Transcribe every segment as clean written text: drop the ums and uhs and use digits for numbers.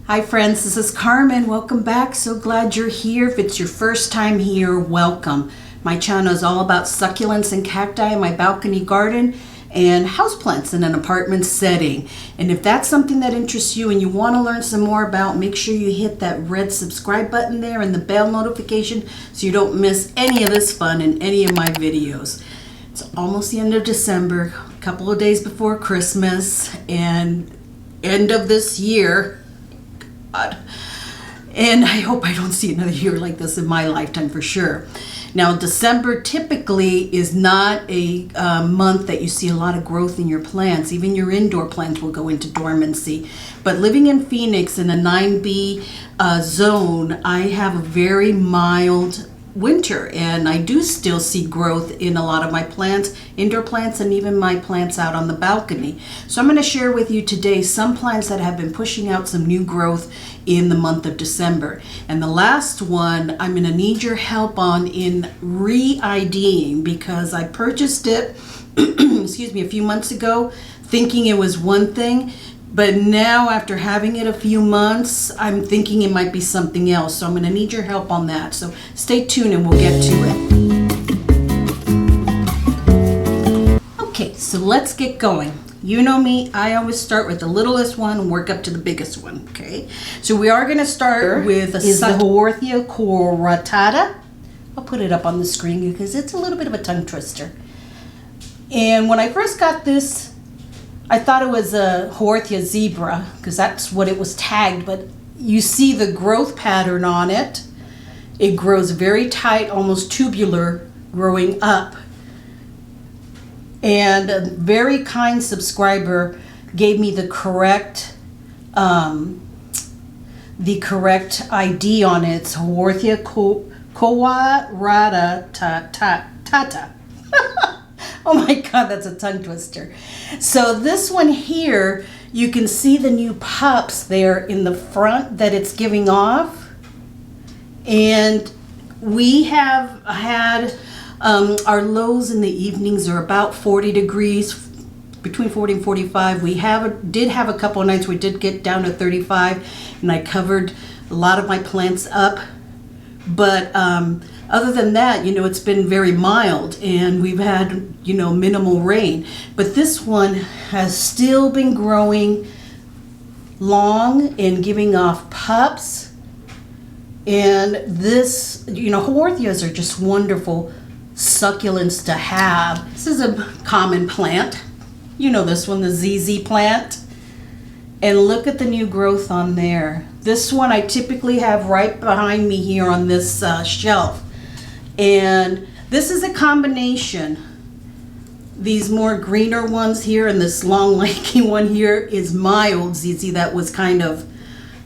Hi friends, this is Carmen. Welcome back. So glad you're here. If it's your first time here, welcome. My channel is all about succulents and cacti in my balcony garden and houseplants in an apartment setting. And if that's something that interests you and you want to learn some more about, make sure you hit that red subscribe button there and the bell notification so you don't miss any of this fun in any of my videos. It's almost the end of December, a couple of days before Christmas and end of this year. And I hope I don't see another year like this in my lifetime for sure. Now, December typically is not a month that you see a lot of growth in your plants. Even your indoor plants will go into dormancy. But living in Phoenix in a 9B zone, I have a very mild winter, and I do still see growth in a lot of my plants, indoor plants, and even my plants out on the balcony. So I'm going to share with you today some plants that have been pushing out some new growth in the month of December. And the last one I'm going to need your help on in re-IDing, because I purchased it excuse me, a few months ago thinking it was one thing, but now after having it a few months, I'm thinking it might be something else. So I'm going to need your help on that. So stay tuned and we'll get to it. Okay, so let's get going. You know me, I always start with the littlest one and work up to the biggest one, okay? So we are going to start with the Haworthia Coarctata. I'll put it up on the screen because it's a little bit of a tongue twister. And when I first got this, I thought it was a Haworthia zebra because that's what it was tagged, but you see the growth pattern on it. It grows very tight, almost tubular, growing up. And a very kind subscriber gave me the correct ID on it. It's Haworthia Coarctata. Oh my God, that's a tongue twister. So this one here, you can see the new pups there in the front that it's giving off. And we have had our lows in the evenings are about 40 degrees, between 40 and 45. We did have a couple of nights we did get down to 35, and I covered a lot of my plants up. But other than that, it's been very mild, and we've had, minimal rain. But this one has still been growing long and giving off pups. And this, Haworthias are just wonderful succulents to have. This is a common plant. You know this one, the ZZ plant. And look at the new growth on there. This one I typically have right behind me here on this shelf. And this is a combination. These more greener ones here and this long lanky one here is my old ZZ that was kind of,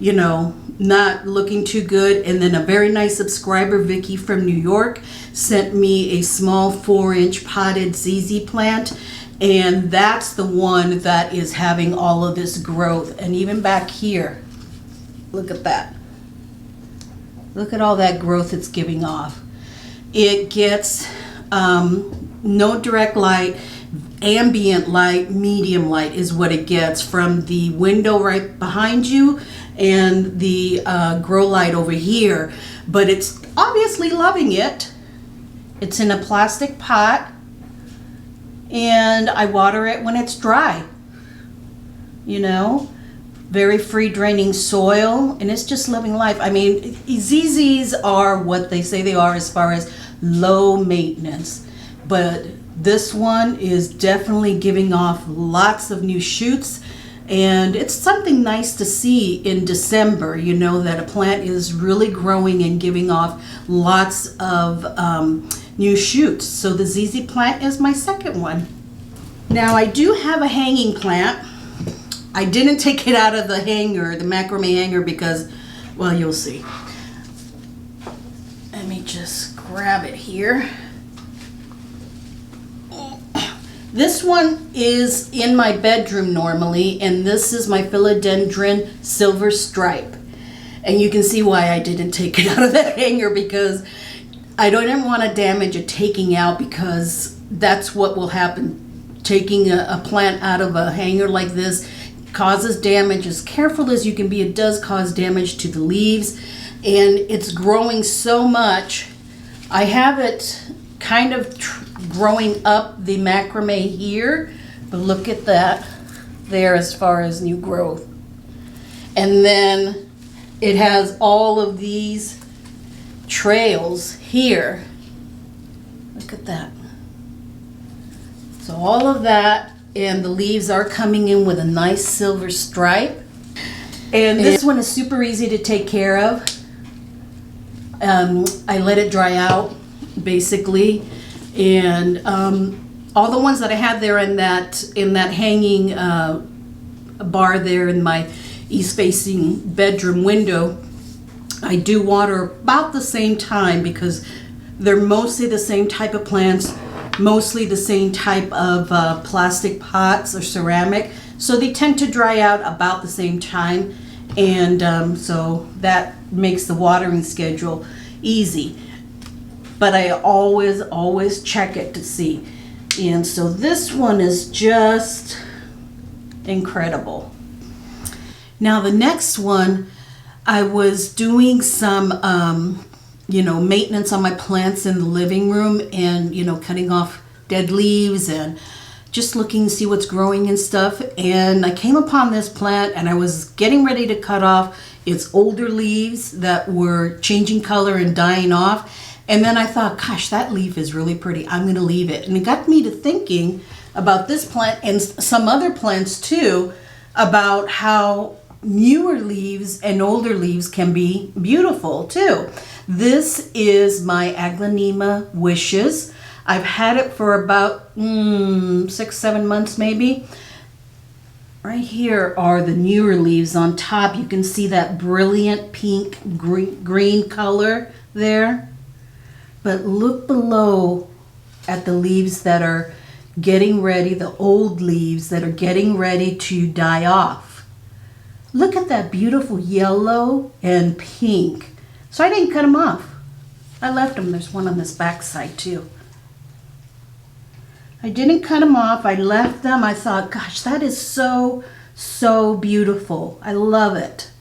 not looking too good. And then a very nice subscriber, Vicky from New York, sent me a small 4-inch potted ZZ plant. And that's the one that is having all of this growth. And even back here, look at that. Look at all that growth it's giving off. It gets no direct light, ambient light, medium light is what it gets from the window right behind you and the grow light over here. But it's obviously loving it. It's in a plastic pot, and I water it when it's dry. Very free draining soil, and it's just living life. I mean, ZZs are what they say they are as far as low maintenance, but this one is definitely giving off lots of new shoots, and it's something nice to see in December, that a plant is really growing and giving off lots of new shoots. So the ZZ plant is my second one. Now I do have a hanging plant. I didn't take it out of the hanger, the macrame hanger, because, well, you'll see. Let me just grab it here. This one is in my bedroom normally, and this is my Philodendron silver stripe. And you can see why I didn't take it out of the hanger, because I didn't want to damage it taking out, because that's what will happen. Taking a plant out of a hanger like this, causes damage. As careful as you can be, it does cause damage to the leaves, and it's growing so much. I have it kind of growing up the macrame here, but look at that there as far as new growth. And then it has all of these trails here. Look at that. So all of that, and the leaves are coming in with a nice silver stripe. And this one is super easy to take care of. I let it dry out basically, and all the ones that I had there in that hanging bar there in my east facing bedroom window, I do water about the same time because they're mostly the same type of plants, mostly the same type of plastic pots or ceramic, so they tend to dry out about the same time, and so that makes the watering schedule easy. But I always check it to see. And so this one is just incredible. Now the next one, I was doing some maintenance on my plants in the living room, and cutting off dead leaves and just looking to see what's growing and stuff. And I came upon this plant, and I was getting ready to cut off its older leaves that were changing color and dying off. And then I thought, gosh, that leaf is really pretty. I'm going to leave it. And it got me to thinking about this plant and some other plants too, about how newer leaves and older leaves can be beautiful too. This is my Aglaonema Wishes. I've had it for about 6-7 months maybe. Right here are the newer leaves on top. You can see that brilliant pink green color there. But look below at the leaves that are getting ready, the old leaves that are getting ready to die off. Look at that beautiful yellow and pink. So I didn't cut them off. I left them. There's one on this back side too. I didn't cut them off. I left them. I thought, gosh, that is so beautiful. I love it.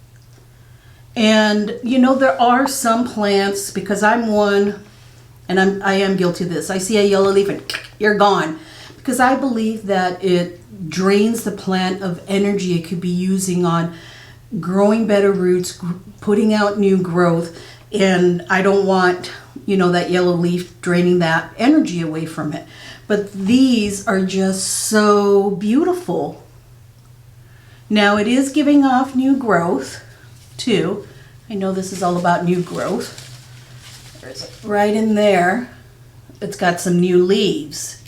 And there are some plants, because I'm one, and I am guilty of this. I see a yellow leaf and you're gone. Because I believe that it drains the plant of energy it could be using on growing better roots, putting out new growth. And I don't want, that yellow leaf draining that energy away from it. But these are just so beautiful. Now it is giving off new growth too. I know this is all about new growth. There's it right in there. It's got some new leaves.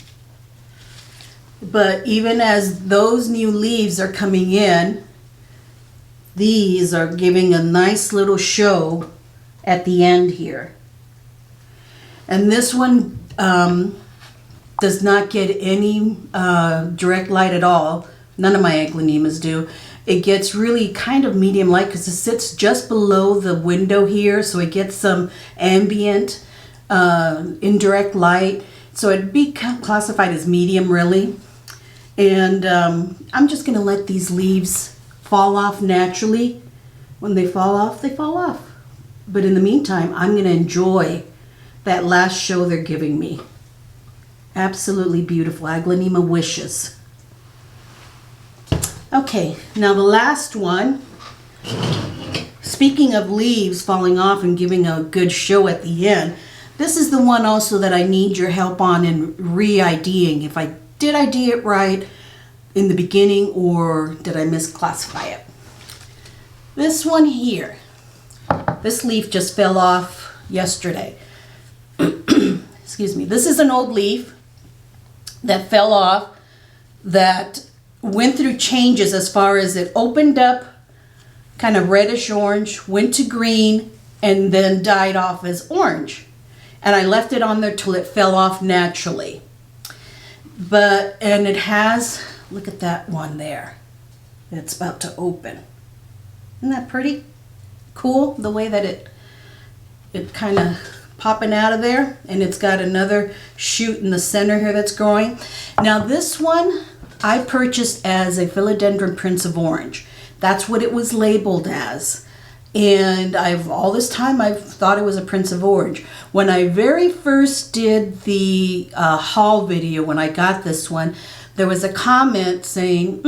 But even as those new leaves are coming in, these are giving a nice little show at the end here. And this one does not get any direct light at all. None of my Aglaonemas do. It gets really kind of medium light because it sits just below the window here, so it gets some ambient indirect light. So it'd be classified as medium really. And I'm just going to let these leaves fall off naturally. When they fall off, they fall off. But in the meantime, I'm going to enjoy that last show they're giving me. Absolutely beautiful. Aglaonema Wishes. Okay, now the last one. Speaking of leaves falling off and giving a good show at the end, this is the one also that I need your help on in re-IDing. If I did ID it right in the beginning, or did I misclassify it? This one here. This leaf just fell off yesterday. Excuse me. This is an old leaf that fell off, that went through changes as far as it opened up kind of reddish orange, went to green, and then died off as orange. And I left it on there till it fell off naturally. And it has, look at that one there. It's about to open. Isn't that pretty cool? The way that it kind of popping out of there, and it's got another shoot in the center here that's growing. Now this one, I purchased as a Philodendron Prince of Orange. That's what it was labeled as. And all this time I've thought it was a Prince of Orange. When I very first did the haul video, when I got this one, there was a comment saying,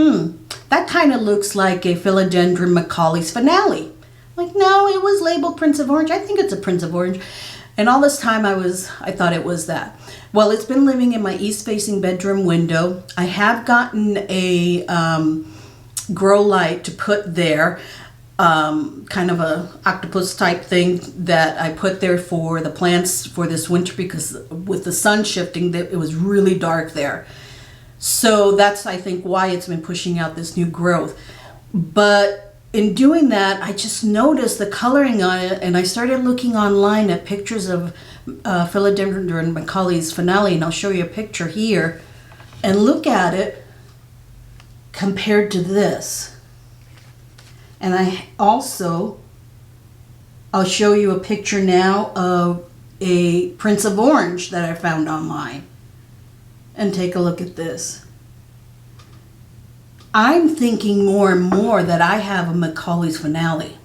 that kind of looks like a Philodendron McColley's Finale. I'm like, no, it was labeled Prince of Orange. I think it's a Prince of Orange. And all this time I thought it was that. Well, it's been living in my east-facing bedroom window. I have gotten a grow light to put there. Kind of a octopus type thing that I put there for the plants for this winter, because with the sun shifting, it was really dark there. So that's, I think, why it's been pushing out this new growth. But in doing that, I just noticed the coloring on it, and I started looking online at pictures of Philodendron McColley's Finale, and I'll show you a picture here. And look at it compared to this. And I'll show you a picture now of a Prince of Orange that I found online. And take a look at this. I'm thinking more and more that I have a McColley's Finale.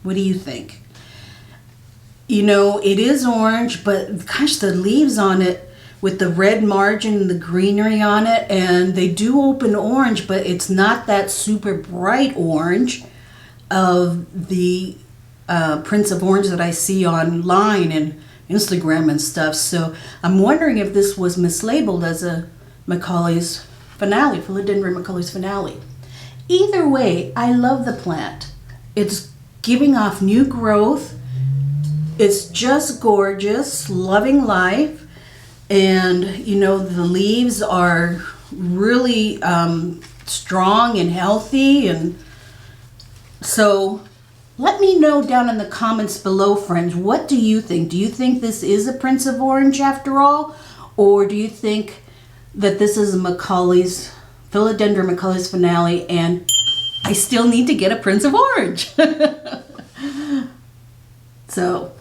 What do you think? You know, it is orange, but gosh, the leaves on it with the red margin and the greenery on it, and they do open orange, but it's not that super bright orange of the Prince of Orange that I see online and Instagram and stuff. So I'm wondering if this was mislabeled as a McColley's Finale, Philodendron McColley's Finale. Either way, I love the plant. It's giving off new growth. It's just gorgeous, loving life. And, you know, the leaves are really strong and healthy. And so let me know down in the comments below, friends, what do you think? Do you think this is a Prince of Orange after all? Or do you think that this is a Philodendron McColley's Finale and I still need to get a Prince of Orange? So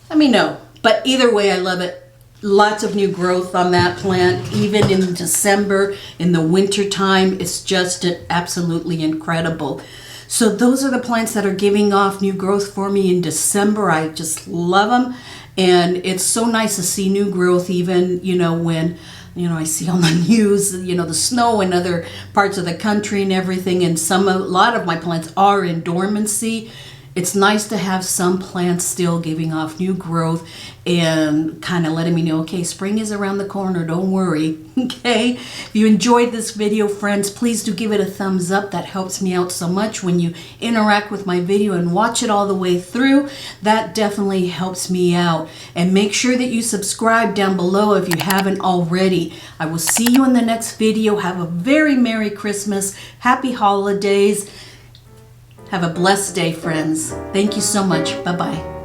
let me know. But either way, I love it. Lots of new growth on that plant, even in December, in the winter time. It's just absolutely incredible. So those are the plants that are giving off new growth for me in December. I just love them. And it's so nice to see new growth, even, you know, when, you know, I see on the news, you know, the snow in other parts of the country and everything. And a lot of my plants are in dormancy. It's nice to have some plants still giving off new growth and kind of letting me know, okay, spring is around the corner, don't worry, okay? If you enjoyed this video, friends, please do give it a thumbs up. That helps me out so much when you interact with my video and watch it all the way through. That definitely helps me out. And make sure that you subscribe down below if you haven't already. I will see you in the next video. Have a very Merry Christmas. Happy holidays. Have a blessed day, friends. Thank you so much. Bye-bye.